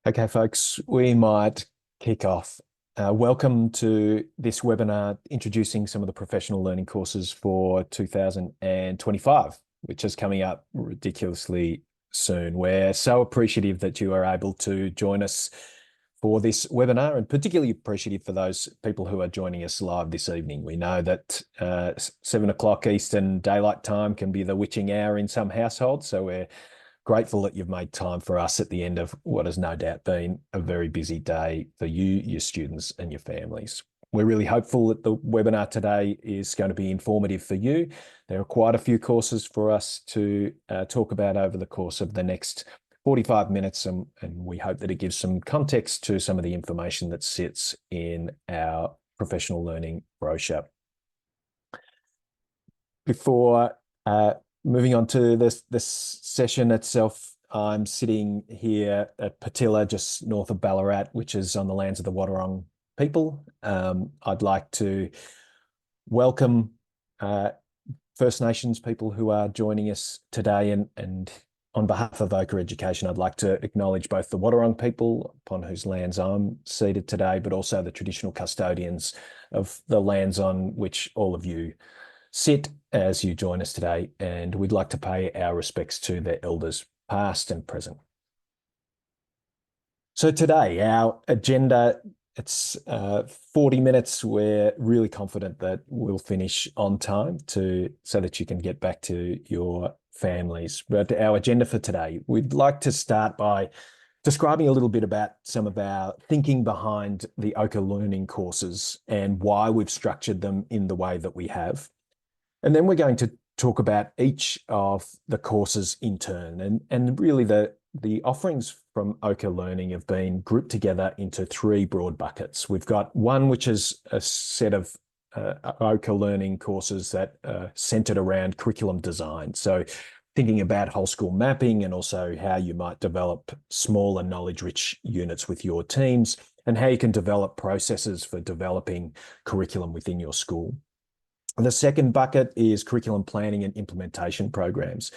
Okay, folks, we might kick off. Welcome to this webinar introducing some of the professional learning courses for 2025, which is coming up ridiculously soon. We're so appreciative that you are able to join us for this webinar, and particularly appreciative for those people who are joining us live this evening. We know that 7 o'clock Eastern Daylight Time can be the witching hour in some households, so we're grateful that you've made time for us at the end of what has no doubt been a very busy day for you, your students, and your families. We're really hopeful that the webinar today is going to be informative for you. There are quite a few courses for us to talk about over the course of the next 45 minutes, and we hope that it gives some context to some of the information that sits in our professional learning brochure. Before moving on to this session itself, I'm sitting here at Patilla, just north of Ballarat, which is on the lands of the Wadawurrung people. I'd like to welcome First Nations people who are joining us today, and on behalf of Ochre Education, I'd like to acknowledge both the Wadawurrung people upon whose lands I'm seated today, but also the traditional custodians of the lands on which all of you sit as you join us today, and we'd like to pay our respects to their elders, past and present. So today, our agenda, it's 40 minutes. We're really confident that we'll finish on time so that you can get back to your families. But our agenda for today, we'd like to start by describing a little bit about some of our thinking behind the Ochre learning courses and why we've structured them in the way that we have. And then we're going to talk about each of the courses in turn. And really the offerings from Ochre Learning have been grouped together into three broad buckets. We've got one, which is a set of Ochre Learning courses that are centered around curriculum design. So thinking about whole school mapping and also how you might develop smaller knowledge-rich units with your teams and how you can develop processes for developing curriculum within your school. The second bucket is curriculum planning and implementation programs.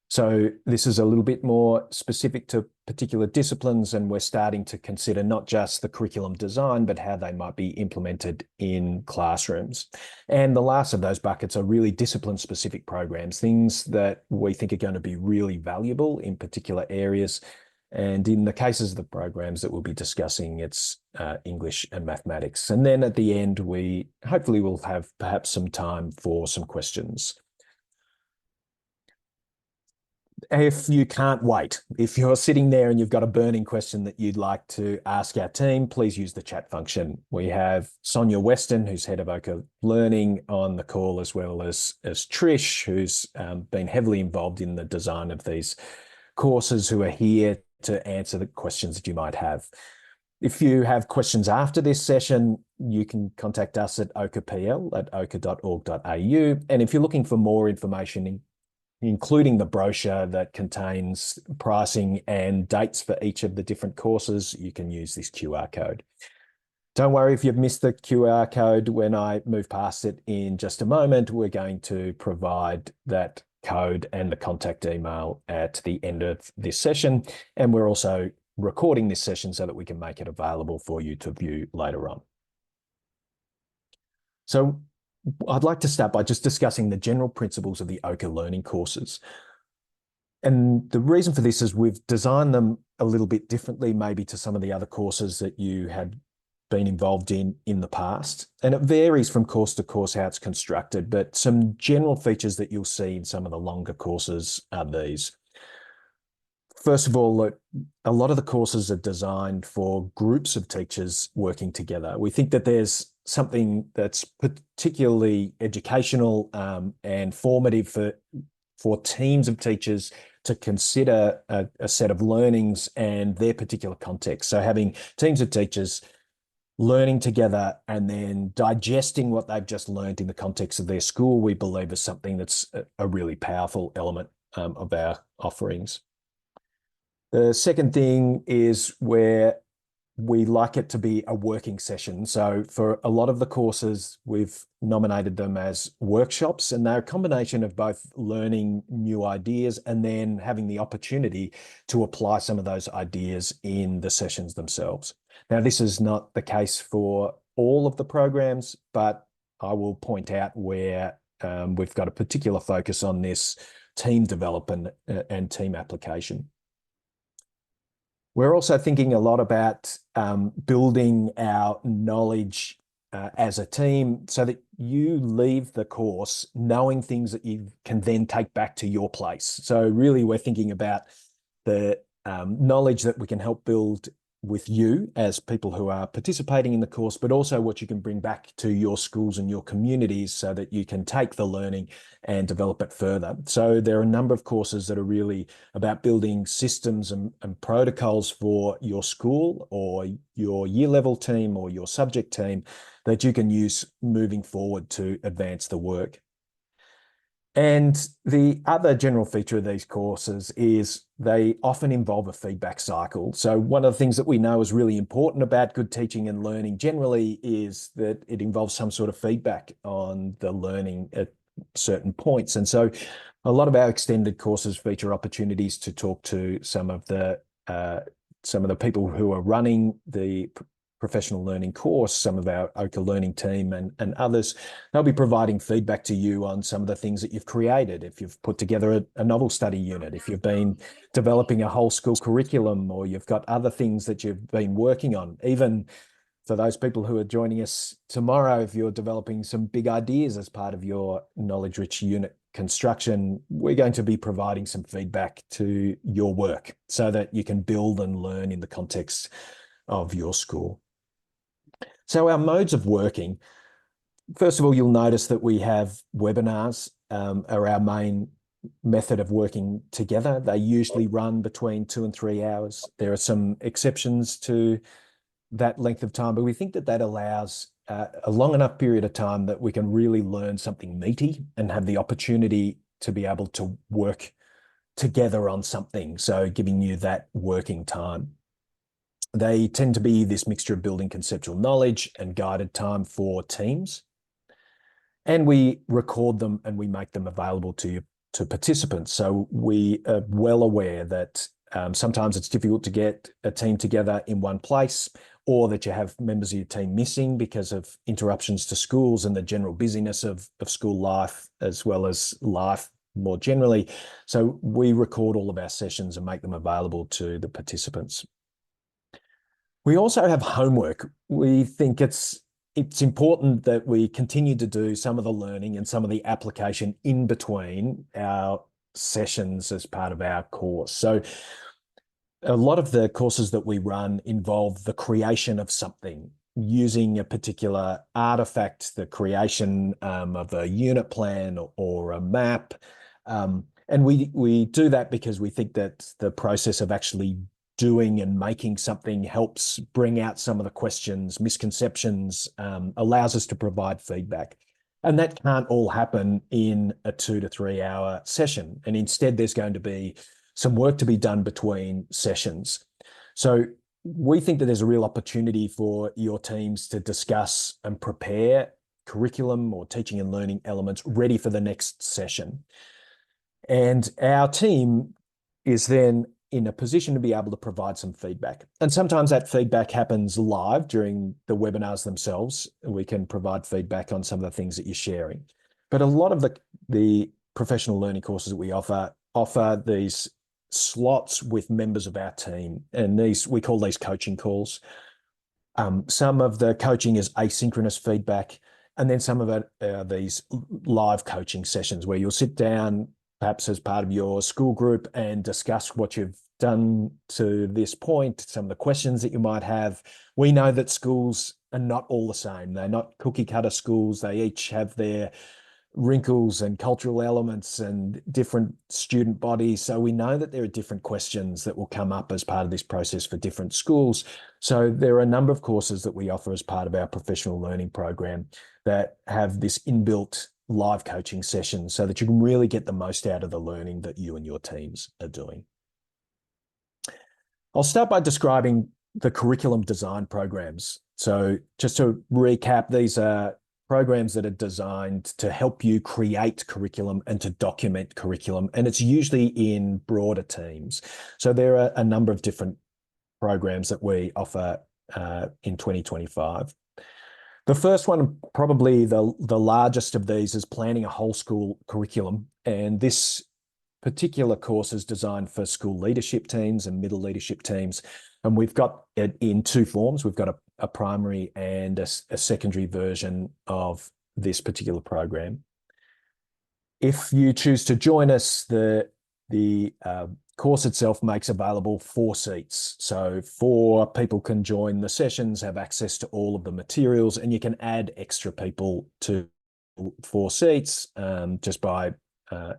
So this is a little bit more specific to particular disciplines, and we're starting to consider not just the curriculum design, but how they might be implemented in classrooms. And the last of those buckets are really discipline-specific programs, things that we think are going to be really valuable in particular areas. And in the cases of the programs that we'll be discussing, it's English and mathematics. And then at the end, we hopefully will have perhaps some time for some questions. If you can't wait, if you're sitting there and you've got a burning question that you'd like to ask our team, please use the chat function. We have Sonia Weston, who's head of Ochre Learning, on the call, as well as Trish, who's been heavily involved in the design of these courses, who are here to answer the questions that you might have. If you have questions after this session, you can contact us at ochre@ochre.org.au. And if you're looking for more information, including the brochure that contains pricing and dates for each of the different courses, you can use this QR code. Don't worry if you've missed the QR code. When I move past it in just a moment, we're going to provide that code and the contact email at the end of this session. And we're also recording this session so that we can make it available for you to view later on. So I'd like to start by just discussing the general principles of the Ochre learning courses. And the reason for this is we've designed them a little bit differently, maybe to some of the other courses that you had been involved in the past. And it varies from course to course how it's constructed, but some general features that you'll see in some of the longer courses are these. First of all, a lot of the courses are designed for groups of teachers working together. We think that there's something that's particularly educational and formative for teams of teachers to consider a set of learnings and their particular context. So having teams of teachers learning together and then digesting what they've just learned in the context of their school, we believe is something that's a really powerful element of our offerings. The second thing is we're we like it to be a working session. So for a lot of the courses, we've nominated them as workshops, and they're a combination of both learning new ideas and then having the opportunity to apply some of those ideas in the sessions themselves. Now, this is not the case for all of the programs, but I will point out where we've got a particular focus on this team development and team application. We're also thinking a lot about building our knowledge as a team so that you leave the course knowing things that you can then take back to your place. So really, we're thinking about the knowledge that we can help build with you as people who are participating in the course, but also what you can bring back to your schools and your communities so that you can take the learning and develop it further. So there are a number of courses that are really about building systems and protocols for your school or your year level team or your subject team that you can use moving forward to advance the work. And the other general feature of these courses is they often involve a feedback cycle. So one of the things that we know is really important about good teaching and learning generally is that it involves some sort of feedback on the learning at certain points. And so a lot of our extended courses feature opportunities to talk to some of the people who are running the professional learning course, some of our Ochre learning team and others. They'll be providing feedback to you on some of the things that you've created. If you've put together a novel study unit, if you've been developing a whole school curriculum, or you've got other things that you've been working on. Even for those people who are joining us tomorrow, if you're developing some big ideas as part of your knowledge-rich unit construction, we're going to be providing some feedback to your work so that you can build and learn in the context of your school. So our modes of working, first of all, you'll notice that we have webinars are our main method of working together. They usually run between 2 and 3 hours. There are some exceptions to that length of time, but we think that that allows a long enough period of time that we can really learn something meaty and have the opportunity to be able to work together on something. So giving you that working time. They tend to be this mixture of building conceptual knowledge and guided time for teams. And we record them and we make them available to participants. So we are well aware that sometimes it's difficult to get a team together in one place, or that you have members of your team missing because of interruptions to schools and the general busyness of school life, as well as life more generally. So we record all of our sessions and make them available to the participants. We also have homework. We think it's important that we continue to do some of the learning and some of the application in between our sessions as part of our course. So a lot of the courses that we run involve the creation of something using a particular artifact, the creation of a unit plan or a map. And we do that because we think that the process of actually doing and making something helps bring out some of the questions, misconceptions, allows us to provide feedback. And that can't all happen in a 2 to 3 hour session. And instead, there's going to be some work to be done between sessions. So we think that there's a real opportunity for your teams to discuss and prepare curriculum or teaching and learning elements ready for the next session. And our team is then in a position to be able to provide some feedback. And sometimes that feedback happens live during the webinars themselves. We can provide feedback on some of the things that you're sharing. But a lot of the professional learning courses that we offer these slots with members of our team. And we call these coaching calls. Some of the coaching is asynchronous feedback. And then some of it are these live coaching sessions where you'll sit down perhaps as part of your school group and discuss what you've done to this point, some of the questions that you might have. We know that schools are not all the same. They're not cookie cutter schools. They each have their wrinkles and cultural elements and different student bodies. So we know that there are different questions that will come up as part of this process for different schools. So there are a number of courses that we offer as part of our professional learning program that have this inbuilt live coaching session so that you can really get the most out of the learning that you and your teams are doing. I'll start by describing the curriculum design programs. So just to recap, these are programs that are designed to help you create curriculum and to document curriculum. And it's usually in broader teams. So there are a number of different programs that we offer in 2025. The first one, probably the largest of these, is planning a whole school curriculum. And this particular course is designed for school leadership teams and middle leadership teams. And we've got it in two forms. We've got a primary and a secondary version of this particular program. If you choose to join us, the course itself makes available 4 seats. So 4 people can join the sessions, have access to all of the materials, and you can add extra people to 4 seats just by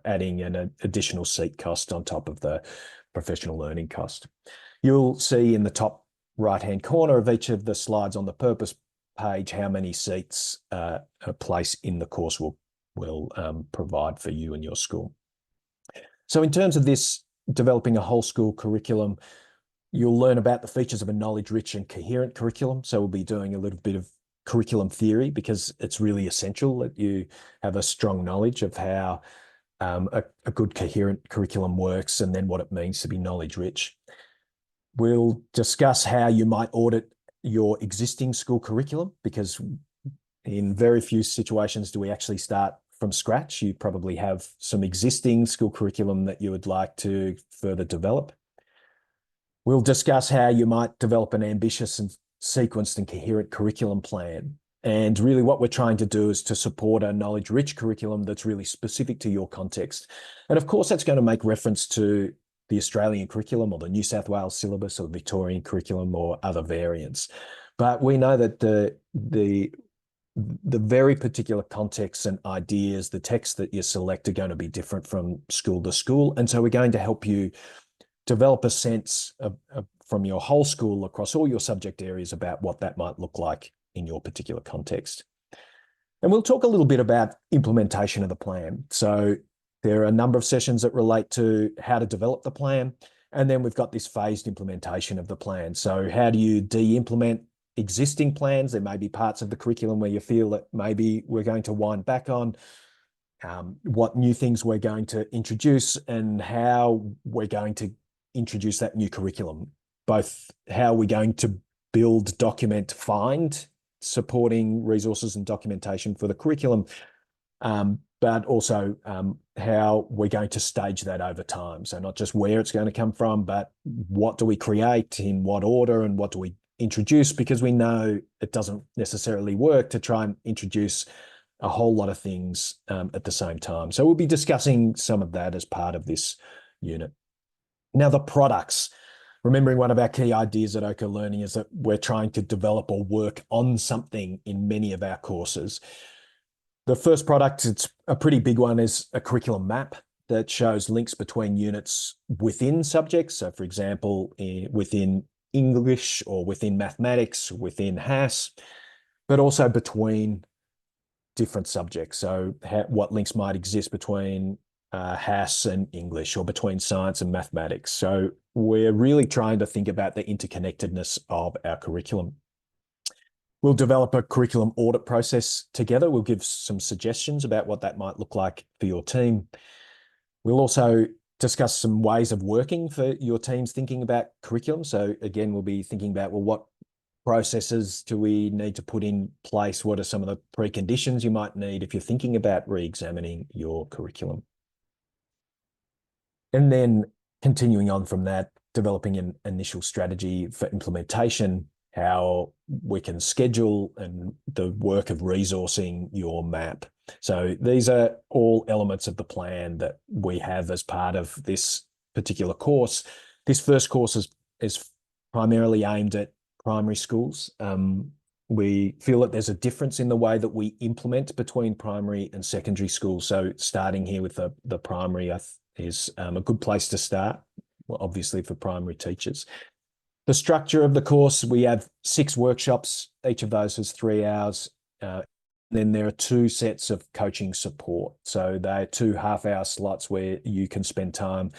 adding an additional seat cost on top of the professional learning cost. You'll see in the top right-hand corner of each of the slides on the purpose page how many seats a place in the course will provide for you and your school. So in terms of this, developing a whole school curriculum, you'll learn about the features of a knowledge-rich and coherent curriculum. So we'll be doing a little bit of curriculum theory because it's really essential that you have a strong knowledge of how a good coherent curriculum works and then what it means to be knowledge-rich. We'll discuss how you might audit your existing school curriculum, because in very few situations do we actually start from scratch. You probably have some existing school curriculum that you would like to further develop. We'll discuss how you might develop an ambitious and sequenced and coherent curriculum plan. And really what we're trying to do is to support a knowledge-rich curriculum that's really specific to your context. And of course, that's going to make reference to the Australian curriculum or the New South Wales syllabus or the Victorian curriculum or other variants. But we know that the very particular contexts and ideas, the texts that you select are going to be different from school to school. And so we're going to help you develop a sense from your whole school across all your subject areas about what that might look like in your particular context. And we'll talk a little bit about implementation of the plan. So there are a number of sessions that relate to how to develop the plan. And then we've got this phased implementation of the plan. So how do you de-implement existing plans? There may be parts of the curriculum where you feel that maybe we're going to wind back on, what new things we're going to introduce and how we're going to introduce that new curriculum, both how we're going to build, document, find supporting resources and documentation for the curriculum, but also how we're going to stage that over time. So not just where it's going to come from, but what do we create, in what order, and what do we introduce, because we know it doesn't necessarily work to try and introduce a whole lot of things at the same time. So we'll be discussing some of that as part of this unit. Now, the products. Remembering one of our key ideas at Ochre Learning is that we're trying to develop or work on something in many of our courses. The first product, it's a pretty big one, is a curriculum map that shows links between units within subjects. So for example, within English or within mathematics, within HASS, but also between different subjects. So what links might exist between HASS and English or between science and mathematics. So we're really trying to think about the interconnectedness of our curriculum. We'll develop a curriculum audit process together. We'll give some suggestions about what that might look like for your team. We'll also discuss some ways of working for your teams thinking about curriculum. So again, we'll be thinking about, well, what processes do we need to put in place? What are some of the preconditions you might need if you're thinking about re-examining your curriculum? And then continuing on from that, developing an initial strategy for implementation, how we can schedule and the work of resourcing your map. So these are all elements of the plan that we have as part of this particular course. This first course is primarily aimed at primary schools. We feel that there's a difference in the way that we implement between primary and secondary schools. So starting here with the primary is a good place to start, well, obviously for primary teachers. The structure of the course, we have 6 workshops. Each of those is 3 hours. Then there are 2 sets of coaching support. So they're 2 half-hour slots where you can spend time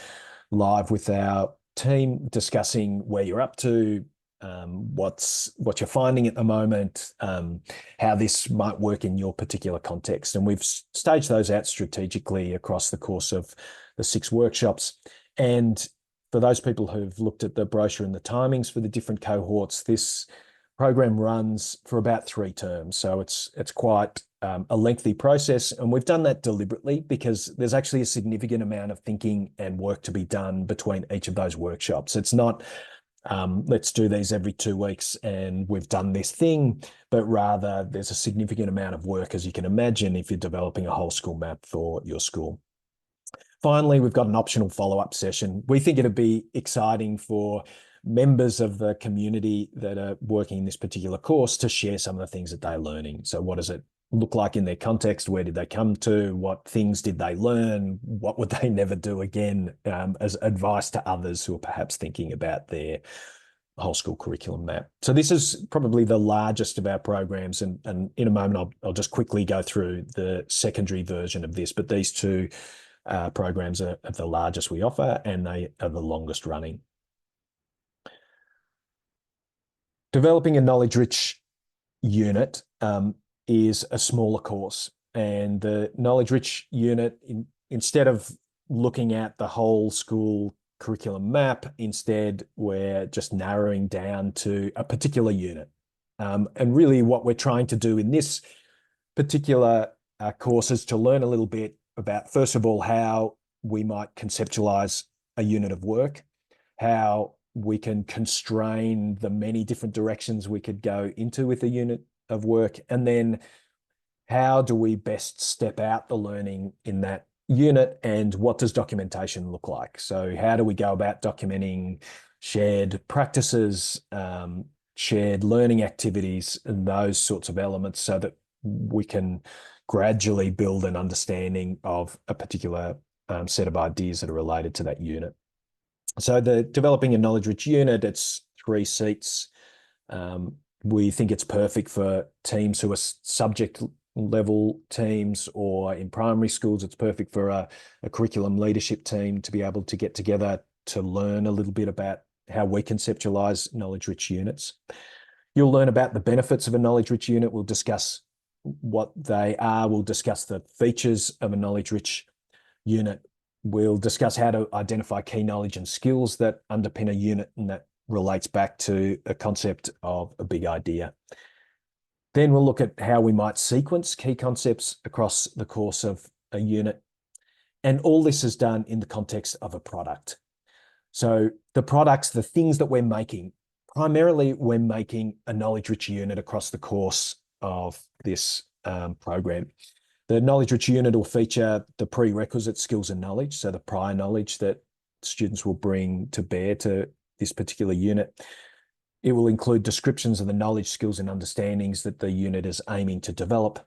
live with our team discussing where you're up to, what you're finding at the moment, how this might work in your particular context. And we've staged those out strategically across the course of the 6 workshops. And for those people who've looked at the brochure and the timings for the different cohorts, this program runs for about 3 terms. So it's quite a lengthy process. And we've done that deliberately because there's actually a significant amount of thinking and work to be done between each of those workshops. It's not, let's do these every 2 weeks and we've done this thing, but rather there's a significant amount of work, as you can imagine, if you're developing a whole school map for your school. Finally, we've got an optional follow-up session. We think it'd be exciting for members of the community that are working in this particular course to share some of the things that they're learning. So what does it look like in their context? Where did they come to? What things did they learn? What would they never do again, as advice to others who are perhaps thinking about their whole school curriculum map. So this is probably the largest of our programs. And in a moment, I'll just quickly go through the secondary version of this, but these 2 programs are the largest we offer, and they are the longest running. Developing a knowledge-rich unit is a smaller course, and the knowledge-rich unit, instead of looking at the whole school curriculum map, instead we're just narrowing down to a particular unit. And really what we're trying to do in this particular course is to learn a little bit about, first of all, how we might conceptualize a unit of work, how we can constrain the many different directions we could go into with a unit of work, and then how do we best step out the learning in that unit, and what does documentation look like? So how do we go about documenting shared practices, shared learning activities, and those sorts of elements, so that we can gradually build an understanding of a particular set of ideas that are related to that unit. So the developing a knowledge-rich unit, it's 3 seats. We think it's perfect for teams who are subject level teams, or in primary schools, it's perfect for a curriculum leadership team to be able to get together to learn a little bit about how we conceptualize knowledge-rich units. You'll learn about the benefits of a knowledge-rich unit. We'll discuss what they are. We'll discuss the features of a knowledge-rich unit. We'll discuss how to identify key knowledge and skills that underpin a unit, and that relates back to a concept of a big idea. Then we'll look at how we might sequence key concepts across the course of a unit. And all this is done in the context of a product. So the products, the things that we're making, primarily we're making a knowledge-rich unit across the course of this program. The knowledge-rich unit will feature the prerequisite skills and knowledge, so the prior knowledge that students will bring to bear to this particular unit. It will include descriptions of the knowledge, skills, and understandings that the unit is aiming to develop.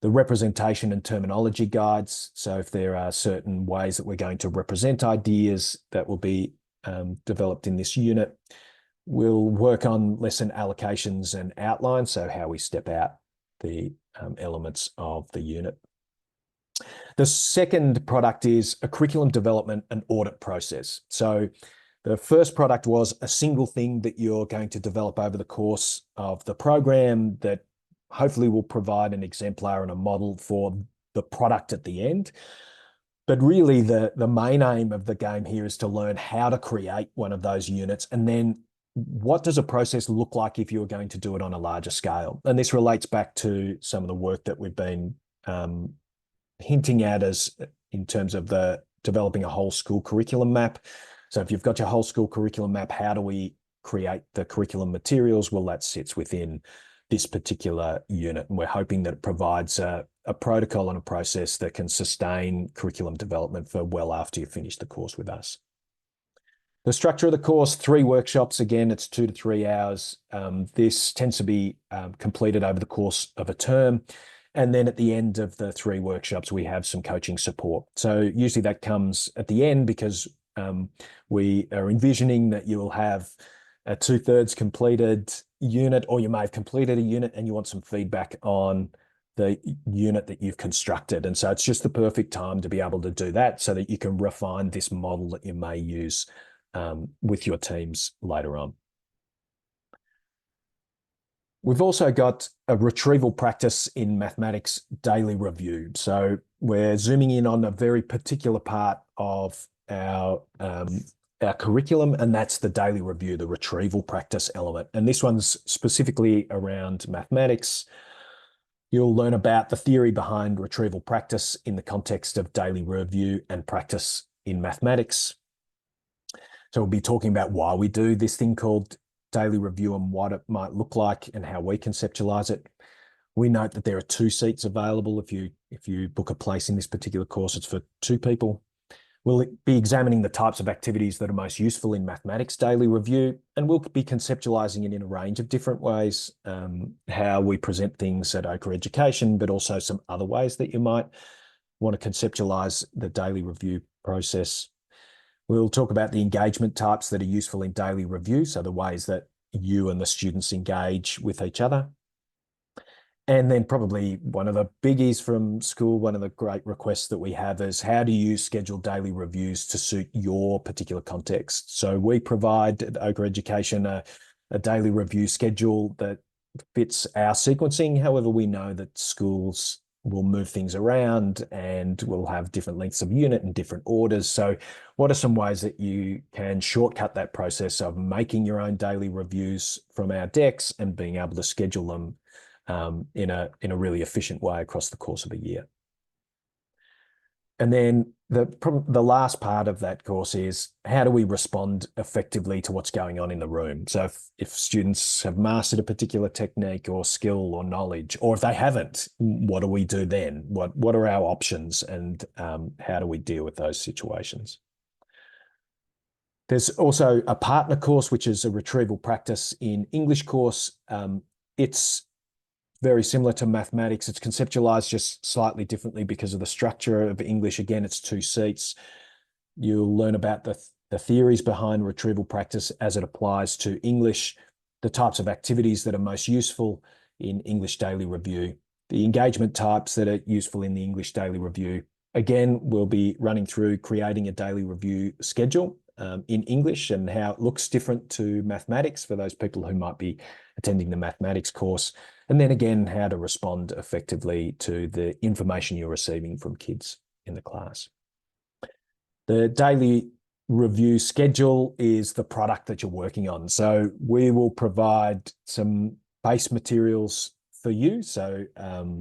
The representation and terminology guides, so if there are certain ways that we're going to represent ideas that will be developed in this unit. We'll work on lesson allocations and outlines, so how we step out the elements of the unit. The second product is a curriculum development and audit process. So the first product was a single thing that you're going to develop over the course of the program that hopefully will provide an exemplar and a model for the product at the end. But really the main aim of the game here is to learn how to create one of those units, and then what does a process look like if you're going to do it on a larger scale? And this relates back to some of the work that we've been hinting at as in terms of the developing a whole school curriculum map. So if you've got your whole school curriculum map, how do we create the curriculum materials? Well, that sits within this particular unit, and we're hoping that it provides a protocol and a process that can sustain curriculum development for well after you finish the course with us. The structure of the course, 3 workshops. Again, it's 2 to 3 hours. This tends to be completed over the course of a term. And then at the end of the 3 workshops, we have some coaching support. So usually that comes at the end because we are envisioning that you will have a 2/3 completed unit, or you may have completed a unit and you want some feedback on the unit that you've constructed. And so it's just the perfect time to be able to do that so that you can refine this model that you may use with your teams later on. We've also got a retrieval practice in mathematics daily review. So we're zooming in on a very particular part of our curriculum, and that's the daily review, the retrieval practice element. And this one's specifically around mathematics. You'll learn about the theory behind retrieval practice in the context of daily review and practice in mathematics. So we'll be talking about why we do this thing called daily review and what it might look like and how we conceptualize it. We note that there are 2 seats available. If you book a place in this particular course, it's for 2 people. We'll be examining the types of activities that are most useful in mathematics daily review, and we'll be conceptualizing it in a range of different ways, how we present things at Ochre Education, but also some other ways that you might want to conceptualize the daily review process. We'll talk about the engagement types that are useful in daily review, so the ways that you and the students engage with each other. And then probably one of the biggies from school, one of the great requests that we have is how do you schedule daily reviews to suit your particular context? So we provide at Ochre Education a daily review schedule that fits our sequencing. However, we know that schools will move things around and will have different lengths of unit and different orders. So what are some ways that you can shortcut that process of making your own daily reviews from our decks and being able to schedule them in a really efficient way across the course of a year? And then the last part of that course is how do we respond effectively to what's going on in the room? So if students have mastered a particular technique or skill or knowledge, or if they haven't, what do we do then? What are our options, and how do we deal with those situations? There's also a partner course, which is a retrieval practice in English course. It's very similar to mathematics. It's conceptualized just slightly differently because of the structure of English. Again, it's 2 seats. You'll learn about the theories behind retrieval practice as it applies to English, the types of activities that are most useful in English daily review, the engagement types that are useful in the English daily review. Again, we'll be running through creating a daily review schedule in English and how it looks different to mathematics for those people who might be attending the mathematics course. And then again, how to respond effectively to the information you're receiving from kids in the class. The daily review schedule is the product that you're working on. So we will provide some base materials for you. So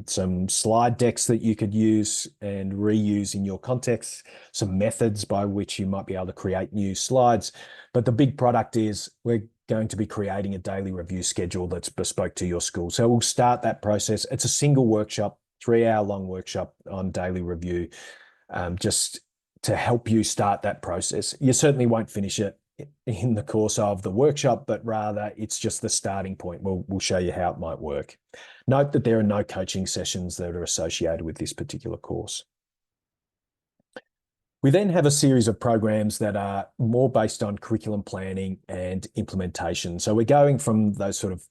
some slide decks that you could use and reuse in your context, some methods by which you might be able to create new slides. But the big product is we're going to be creating a daily review schedule that's bespoke to your school. So we'll start that process. It's a single workshop, 3-hour-long workshop on daily review, just to help you start that process. You certainly won't finish it in the course of the workshop, but rather it's just the starting point. We'll show you how it might work. Note that there are no coaching sessions that are associated with this particular course. We then have a series of programs that are more based on curriculum planning and implementation. So we're going from those sort of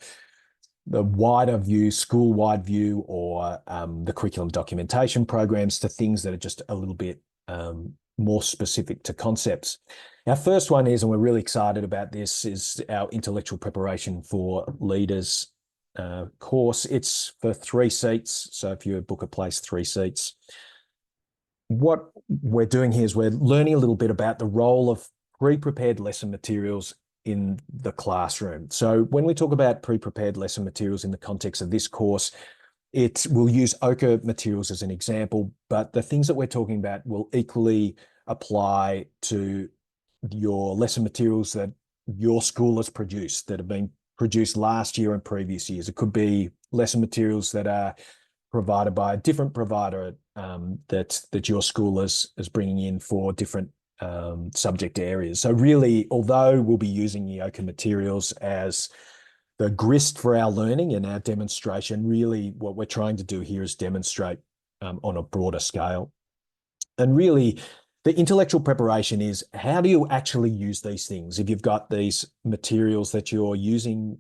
the wider view, school-wide view, or the curriculum documentation programs to things that are just a little bit more specific to concepts. Our first one is, and we're really excited about this, is our intellectual preparation for leaders course. It's for 3 seats. So if you book a place, 3 seats. What we're doing here is we're learning a little bit about the role of pre-prepared lesson materials in the classroom. So when we talk about pre-prepared lesson materials in the context of this course, we'll use Ochre materials as an example, but the things that we're talking about will equally apply to your lesson materials that your school has produced, that have been produced last year and previous years. It could be lesson materials that are provided by a different provider that your school is bringing in for different subject areas. So really, although we'll be using the Ochre materials as the grist for our learning and our demonstration, really what we're trying to do here is demonstrate on a broader scale. And really, the intellectual preparation is how do you actually use these things? If you've got these materials that you're using,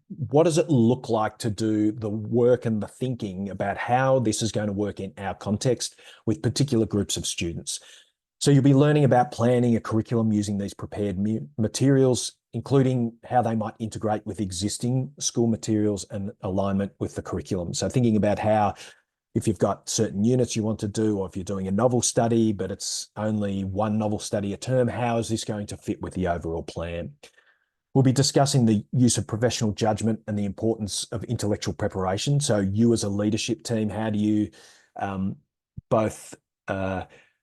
what does it look like to do the work and the thinking about how this is going to work in our context with particular groups of students? So you'll be learning about planning a curriculum using these prepared materials. including how they might integrate with existing school materials and alignment with the curriculum. So thinking about how, if you've got certain units you want to do, or if you're doing a novel study, but it's only one novel study a term, how is this going to fit with the overall plan? We'll be discussing the use of professional judgment and the importance of intellectual preparation. So you as a leadership team, how do you both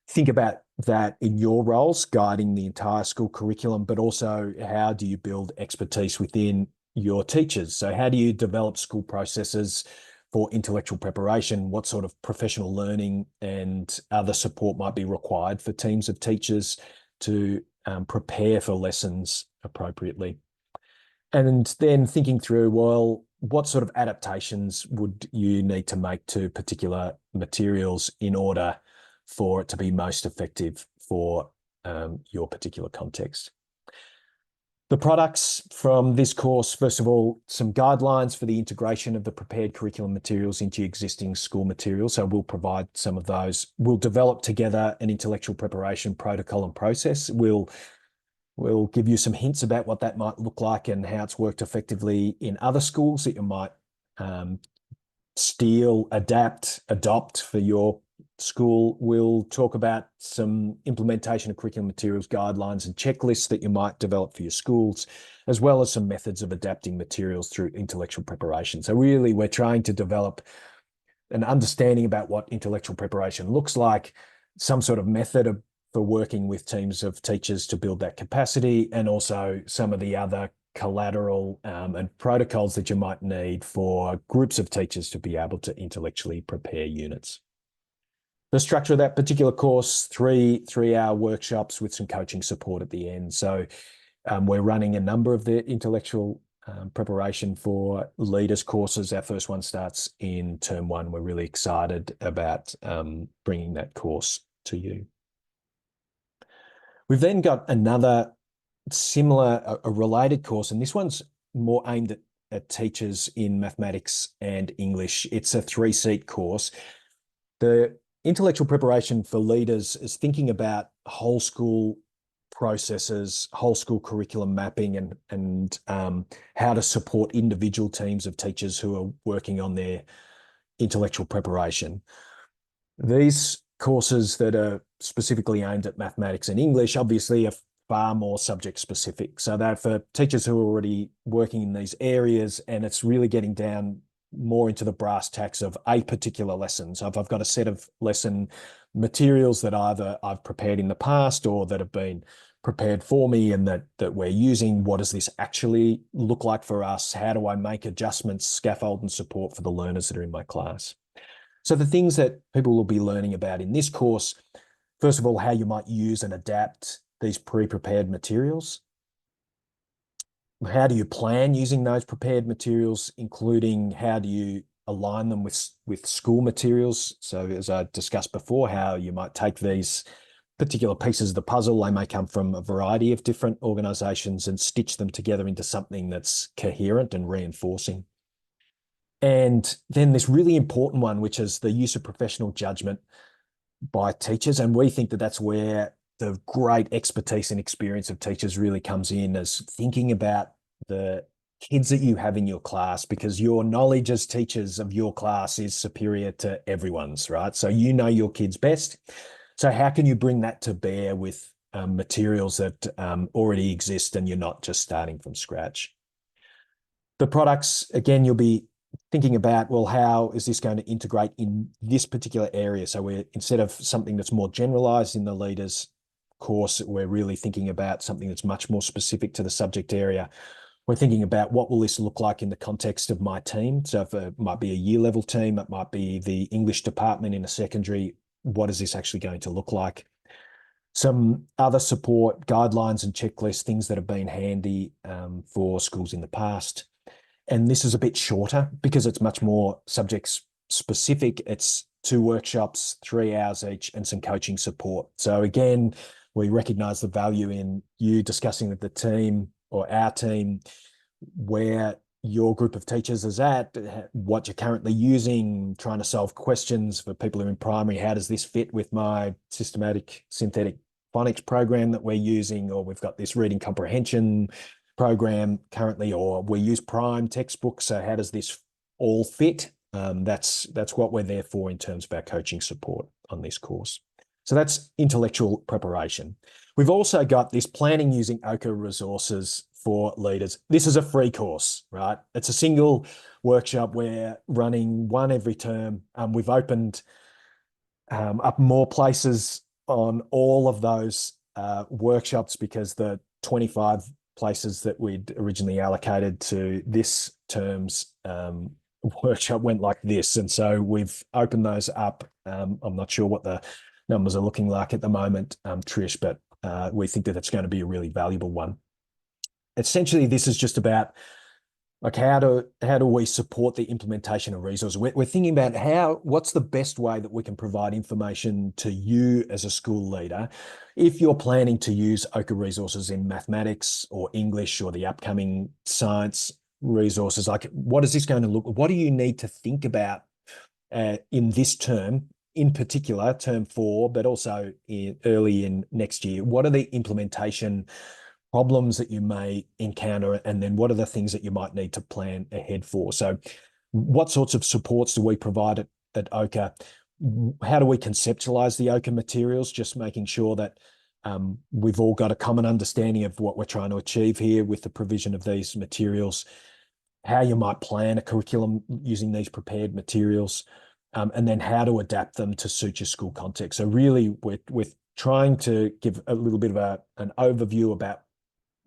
think about that in your roles, guiding the entire school curriculum, but also how do you build expertise within your teachers? So how do you develop school processes for intellectual preparation? What sort of professional learning and other support might be required for teams of teachers to prepare for lessons appropriately? And then thinking through, well, what sort of adaptations would you need to make to particular materials in order for it to be most effective for your particular context? The products from this course, first of all, some guidelines for the integration of the prepared curriculum materials into existing school materials. So we'll provide some of those. We'll develop together an intellectual preparation protocol and process. We'll give you some hints about what that might look like and how it's worked effectively in other schools that you might steal, adapt, adopt for your school. We'll talk about some implementation of curriculum materials, guidelines and checklists that you might develop for your schools, as well as some methods of adapting materials through intellectual preparation. So really, we're trying to develop an understanding about what intellectual preparation looks like, some sort of method for working with teams of teachers to build that capacity, and also some of the other collateral and protocols that you might need for groups of teachers to be able to intellectually prepare units. The structure of that particular course, three-hour workshops with some coaching support at the end. So we're running a number of the intellectual preparation for leaders courses. Our first one starts in term 1. We're really excited about bringing that course to you. We've then got another similar, a related course, and this one's more aimed at teachers in mathematics and English. It's a 3-seat course. The intellectual preparation for leaders is thinking about whole school processes, whole school curriculum mapping, and how to support individual teams of teachers who are working on their intellectual preparation. These courses that are specifically aimed at mathematics and English obviously are far more subject specific. So they're for teachers who are already working in these areas, and it's really getting down more into the brass tacks of a particular lesson. So if I've got a set of lesson materials that either I've prepared in the past or that have been prepared for me and that we're using, what does this actually look like for us? How do I make adjustments, scaffold and support for the learners that are in my class? So the things that people will be learning about in this course, first of all, how you might use and adapt these pre-prepared materials. How do you plan using those prepared materials, including how do you align them with school materials? So as I discussed before, how you might take these particular pieces of the puzzle, they may come from a variety of different organizations, and stitch them together into something that's coherent and reinforcing. And then this really important one, which is the use of professional judgment by teachers. And we think that that's where the great expertise and experience of teachers really comes in, as thinking about the kids that you have in your class, because your knowledge as teachers of your class is superior to everyone's, right? So you know your kids best. So how can you bring that to bear with materials that already exist and you're not just starting from scratch? The products, again, you'll be thinking about, well, how is this going to integrate in this particular area? So we're, instead of something that's more generalized in the leaders course, we're really thinking about something that's much more specific to the subject area. We're thinking about what will this look like in the context of my team. So if it might be a year level team, it might be the English department in a secondary, what is this actually going to look like? Some other support, guidelines and checklists, things that have been handy for schools in the past. And this is a bit shorter because it's much more subject specific. It's 2 workshops, 3 hours each, and some coaching support. So again, we recognize the value in you discussing with the team or our team where your group of teachers is at, what you're currently using, trying to solve questions for people who are in primary. How does this fit with my systematic synthetic phonics program that we're using? Or we've got this reading comprehension program currently, or we use Prime textbooks. So how does this all fit? That's what we're there for in terms of our coaching support on this course. So that's intellectual preparation. We've also got this planning using Ochre resources for leaders. This is a free course, right? It's a single workshop. We're running one every term. We've opened up more places on all of those workshops because the 25 places that we'd originally allocated to this term's workshop went like this. And so we've opened those up. I'm not sure what the numbers are looking like at the moment, Trish, but we think that it's going to be a really valuable one. Essentially, this is just about like how do we support the implementation of resources? We're thinking about what's the best way that we can provide information to you as a school leader if you're planning to use Ochre resources in mathematics or English or the upcoming science resources. Like, what is this going to look? What do you need to think about in this term, in particular, term 4, but also early in next year? What are the implementation problems that you may encounter, and then what are the things that you might need to plan ahead for? So what sorts of supports do we provide at Ochre? How do we conceptualize the Ochre materials, just making sure that we've all got a common understanding of what we're trying to achieve here with the provision of these materials, how you might plan a curriculum using these prepared materials, and then how to adapt them to suit your school context. So really, we're trying to give a little bit of an overview about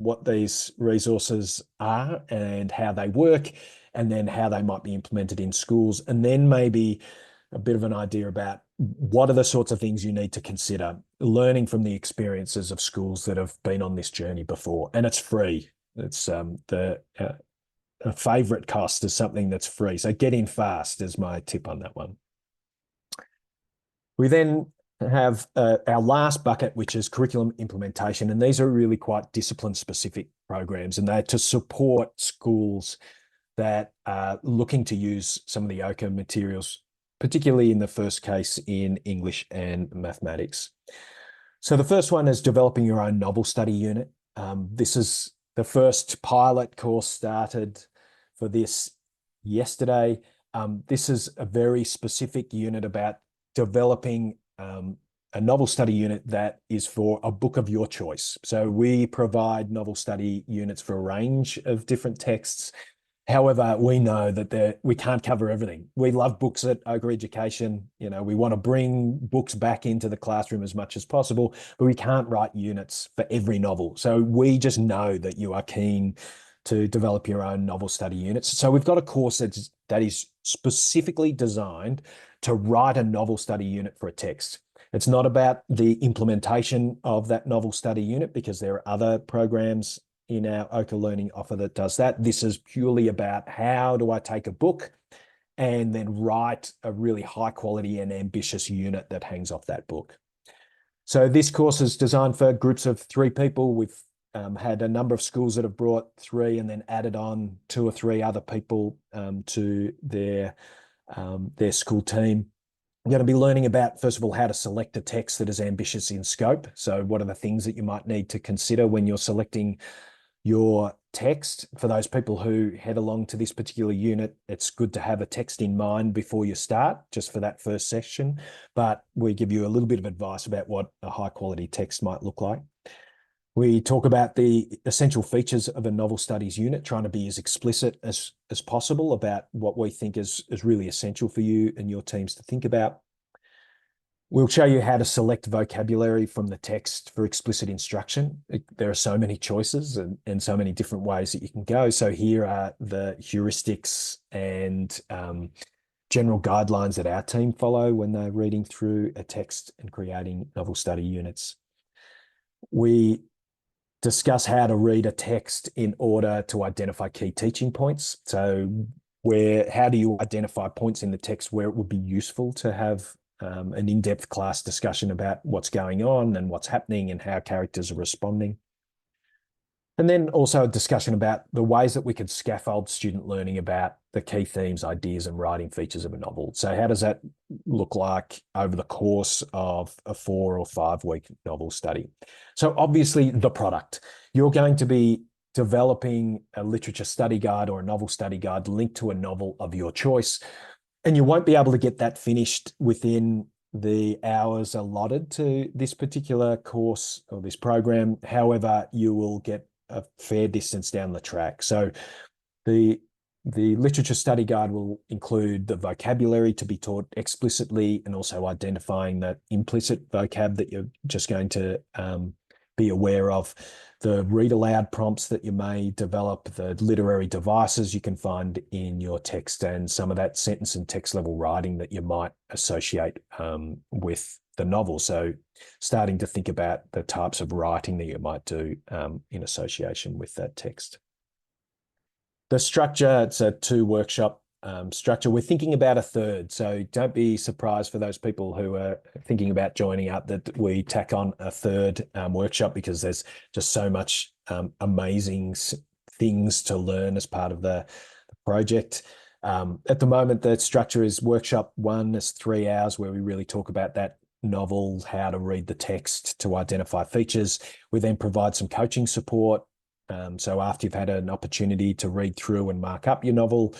what these resources are and how they work, and then how they might be implemented in schools, and then maybe a bit of an idea about what are the sorts of things you need to consider, learning from the experiences of schools that have been on this journey before. And it's free. It's a favorite cost is something that's free. So get in fast is my tip on that one. We then have our last bucket, which is curriculum implementation. And these are really quite discipline-specific programs, and they're to support schools that are looking to use some of the Ochre materials, particularly in the first case in English and mathematics. So the first one is developing your own novel study unit. This is the first pilot course started for this yesterday. This is a very specific unit about developing a novel study unit that is for a book of your choice. So we provide novel study units for a range of different texts. However, we know that we can't cover everything. We love books at Ochre Education. You know, we want to bring books back into the classroom as much as possible, but we can't write units for every novel. So we just know that you are keen to develop your own novel study units. So we've got a course that is specifically designed to write a novel study unit for a text. It's not about the implementation of that novel study unit, because there are other programs in our Ochre Learning offer that does that. This is purely about how do I take a book and then write a really high quality and ambitious unit that hangs off that book. So this course is designed for groups of 3 people. We've had a number of schools that have brought 3 and then added on 2 or 3 other people to their school team. You're going to be learning about, first of all, how to select a text that is ambitious in scope. So what are the things that you might need to consider when you're selecting your text? For those people who head along to this particular unit, it's good to have a text in mind before you start, just for that first session. But we give you a little bit of advice about what a high quality text might look like. We talk about the essential features of a novel studies unit, trying to be as explicit as possible about what we think is really essential for you and your teams to think about. We'll show you how to select vocabulary from the text for explicit instruction. There are so many choices and so many different ways that you can go. So here are the heuristics and general guidelines that our team follow when they're reading through a text and creating novel study units. We discuss how to read a text in order to identify key teaching points. So how do you identify points in the text where it would be useful to have an in-depth class discussion about what's going on and what's happening and how characters are responding. And then also a discussion about the ways that we could scaffold student learning about the key themes, ideas, and writing features of a novel. So how does that look like over the course of a 4 or 5 week novel study? So obviously the product. You're going to be developing a literature study guide or a novel study guide linked to a novel of your choice. And you won't be able to get that finished within the hours allotted to this particular course or this program. However, you will get a fair distance down the track. So the literature study guide will include the vocabulary to be taught explicitly, and also identifying that implicit vocab that you're just going to be aware of, the read aloud prompts that you may develop, the literary devices you can find in your text, and some of that sentence and text level writing that you might associate with the novel. So starting to think about the types of writing that you might do in association with that text. The structure, it's a 2-workshop structure. We're thinking about a third, so don't be surprised for those people who are thinking about joining up that we tack on a third workshop, because there's just so much amazing things to learn as part of the project. At the moment, the structure is workshop 1 is 3 hours, where we really talk about that novel, how to read the text to identify features. We then provide some coaching support. So after you've had an opportunity to read through and mark up your novel,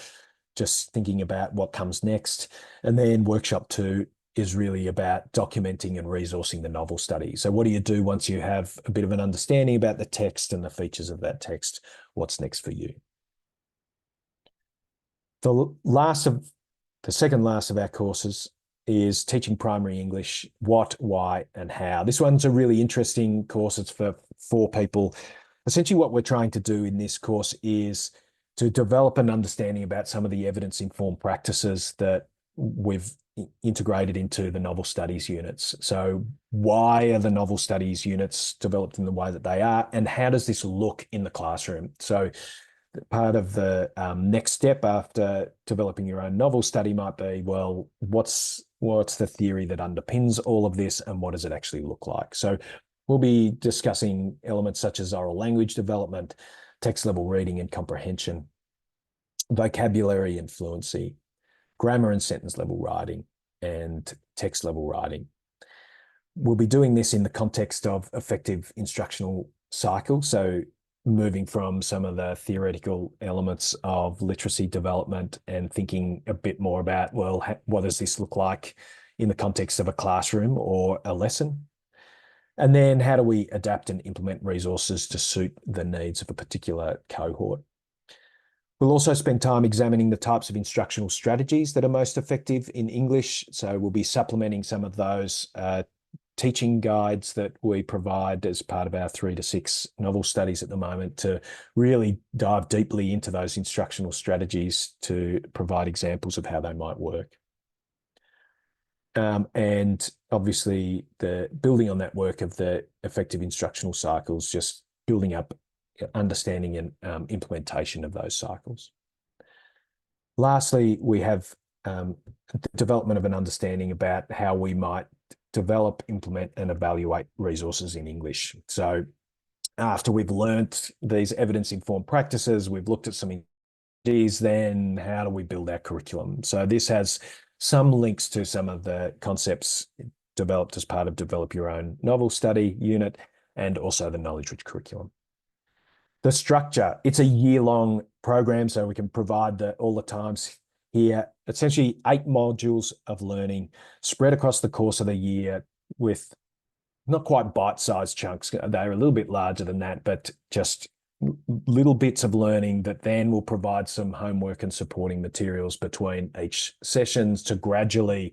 just thinking about what comes next. And then workshop 2 is really about documenting and resourcing the novel study. So what do you do once you have a bit of an understanding about the text and the features of that text? What's next for you? The second last of our courses is teaching primary English: what, why, and how. This one's a really interesting course. It's for 4 people. Essentially, what we're trying to do in this course is to develop an understanding about some of the evidence-informed practices that we've integrated into the novel studies units. So why are the novel studies units developed in the way that they are, and how does this look in the classroom? So part of the next step after developing your own novel study might be, well, what's the theory that underpins all of this, and what does it actually look like? So we'll be discussing elements such as oral language development, text level reading and comprehension, vocabulary and fluency, grammar and sentence level writing, and text level writing. We'll be doing this in the context of effective instructional cycle. So moving from some of the theoretical elements of literacy development and thinking a bit more about, well, what does this look like in the context of a classroom or a lesson? And then how do we adapt and implement resources to suit the needs of a particular cohort? We'll also spend time examining the types of instructional strategies that are most effective in English. So we'll be supplementing some of those teaching guides that we provide as part of our 3 to 6 novel studies at the moment, to really dive deeply into those instructional strategies to provide examples of how they might work. And obviously, the building on that work of the effective instructional cycles, just building up understanding and implementation of those cycles. Lastly, we have the development of an understanding about how we might develop, implement, and evaluate resources in English. So after we've learnt these evidence-informed practices, we've looked at some ideas, then how do we build our curriculum? So this has some links to some of the concepts developed as part of Develop Your Own Novel Study unit, and also the knowledge-rich curriculum. The structure, it's a year-long program, so we can provide all the times here. Essentially 8 modules of learning spread across the course of the year, with not quite bite-sized chunks. They're a little bit larger than that, but just little bits of learning that then will provide some homework and supporting materials between each sessions to gradually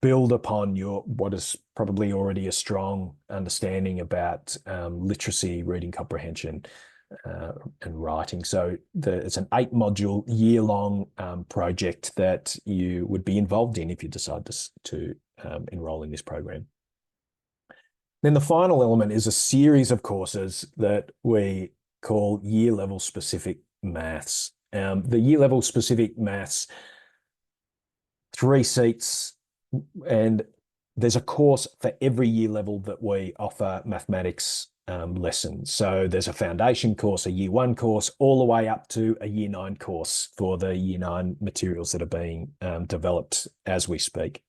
build upon what is probably already a strong understanding about literacy, reading comprehension, and writing. So it's an 8-module year-long project that you would be involved in if you decide to enroll in this program. Then the final element is a series of courses that we call year-level specific maths. The year-level specific maths, 3 seats, and there's a course for every year level that we offer mathematics lessons. So there's a foundation course, a year 1 course, all the way up to a year 9 course for the year 9 materials that are being developed as we speak.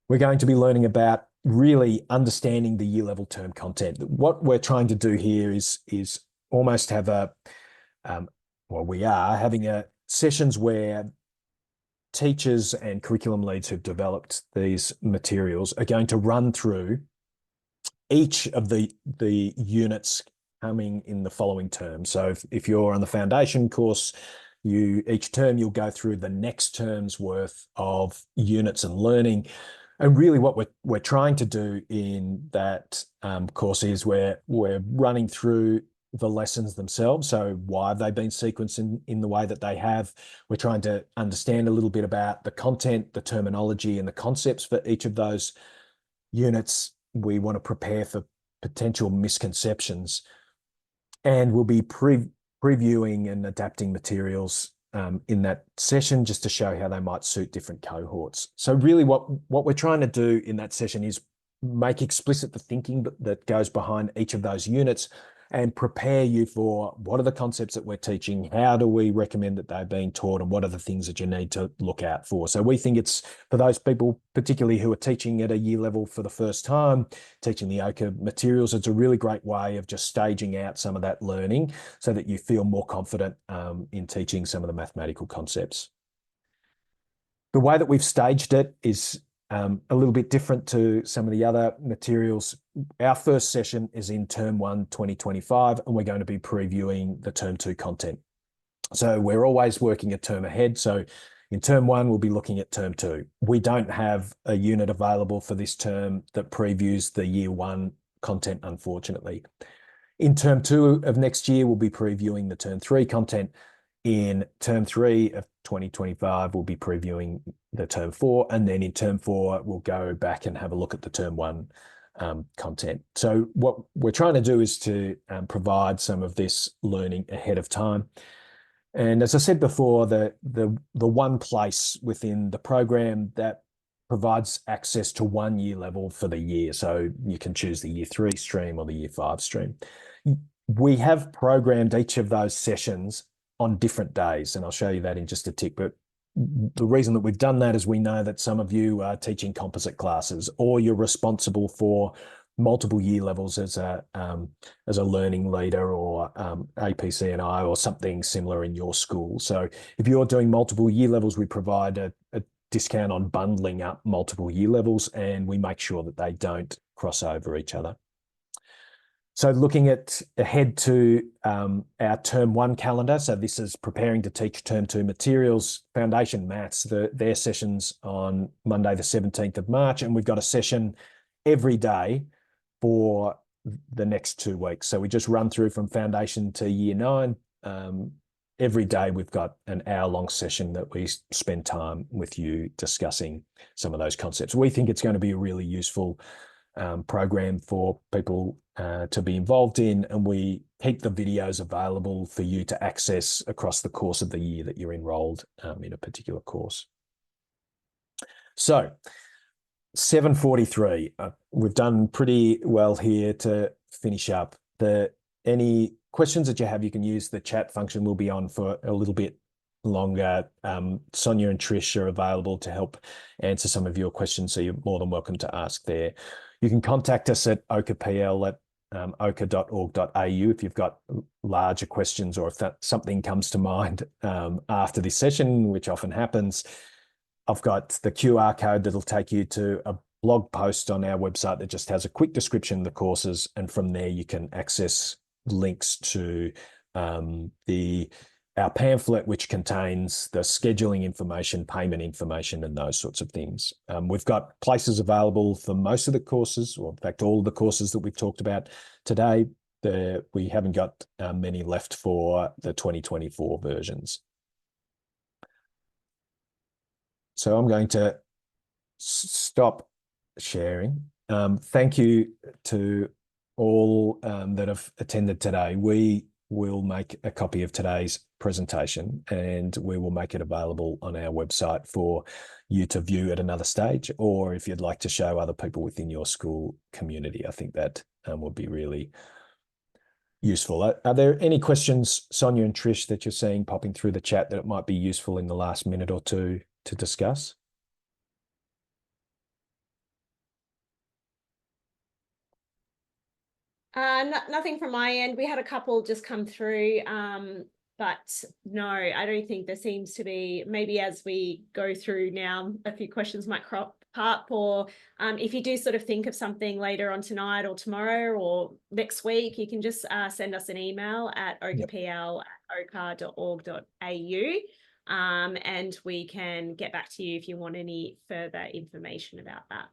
We're going to be learning about really understanding the year level term content. What we're trying to do here is almost have well, we are having sessions where teachers and curriculum leads who've developed these materials are going to run through each of the units coming in the following term. So if you're on the foundation course, each term you'll go through the next term's worth of units and learning. And really what we're trying to do in that course is we're running through the lessons themselves. So why have they been sequenced in the way that they have? We're trying to understand a little bit about the content, the terminology, and the concepts for each of those units. We want to prepare for potential misconceptions. And we'll be previewing and adapting materials in that session just to show how they might suit different cohorts. So really what we're trying to do in that session is make explicit the thinking that goes behind each of those units and prepare you for what are the concepts that we're teaching, how do we recommend that they're being taught, and what are the things that you need to look out for. So we think it's for those people, particularly who are teaching at a year level for the first time, teaching the Ochre materials, it's a really great way of just staging out some of that learning so that you feel more confident in teaching some of the mathematical concepts. The way that we've staged it is a little bit different to some of the other materials. Our first session is in term 1, 2025, and we're going to be previewing the term 2 content. So we're always working a term ahead. So in term 1, we'll be looking at term 2. We don't have a unit available for this term that previews the year 1 content, unfortunately. In term 2 of next year, we'll be previewing the term 3 content. In term 3 of 2025, we'll be previewing the term 4, and then in term 4, we'll go back and have a look at the term 1 content. So what we're trying to do is to provide some of this learning ahead of time. And as I said before, the one place within the program that provides access to one year level for the year. So you can choose the year 3 stream or the year 5 stream. We have programmed each of those sessions on different days, and I'll show you that in just a tick. But the reason that we've done that is we know that some of you are teaching composite classes, or you're responsible for multiple year levels as a learning leader, or APCNI or something similar in your school. So if you're doing multiple year levels, we provide a discount on bundling up multiple year levels, and we make sure that they don't cross over each other. So looking ahead to our term 1 calendar, so this is preparing to teach term 2 materials, foundation maths, their sessions on Monday the 17th of March, and we've got a session every day for the next 2 weeks. So we just run through from foundation to year 9. Every day we've got an hour-long session that we spend time with you discussing some of those concepts. We think it's going to be a really useful program for people to be involved in, and we keep the videos available for you to access across the course of the year that you're enrolled in a particular course. So 7:43, we've done pretty well here to finish up. Any questions that you have, you can use the chat function. We'll be on for a little bit longer. Sonia and Trish are available to help answer some of your questions, so you're more than welcome to ask there. You can contact us at ochrepl@ochre.org.au if you've got larger questions, or if something comes to mind after this session, which often happens. I've got the QR code that'll take you to a blog post on our website that just has a quick description of the courses, and from there you can access links to our pamphlet, which contains the scheduling information, payment information, and those sorts of things. We've got places available for most of the courses, or in fact, all of the courses that we've talked about today. We haven't got many left for the 2024 versions. So I'm going to stop sharing. Thank you to all that have attended today. We will make a copy of today's presentation, and we will make it available on our website for you to view at another stage, or if you'd like to show other people within your school community. I think that would be really useful. Are there any questions, Sonia and Trish, that you're seeing popping through the chat that it might be useful in the last minute or two to discuss? Nothing from my end. We had a couple just come through, but no, I don't think there seems to be. Maybe as we go through now, a few questions might crop up, or if you do sort of think of something later on tonight or tomorrow or next week, you can just send us an email at okrpl@ochre.org.au, and we can get back to you if you want any further information about that.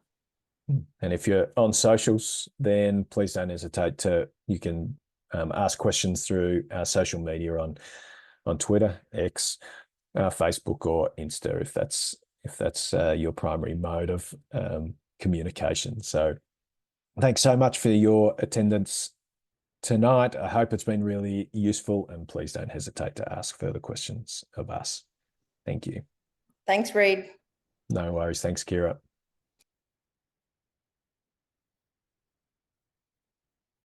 And if you're on socials, then please don't hesitate to, you can ask questions through our social media on Twitter, X, Facebook, or Insta, if that's your primary mode of communication. So thanks so much for your attendance tonight. I hope it's been really useful, and please don't hesitate to ask further questions of us. Thank you. Thanks, Reid. No worries. Thanks, Kira.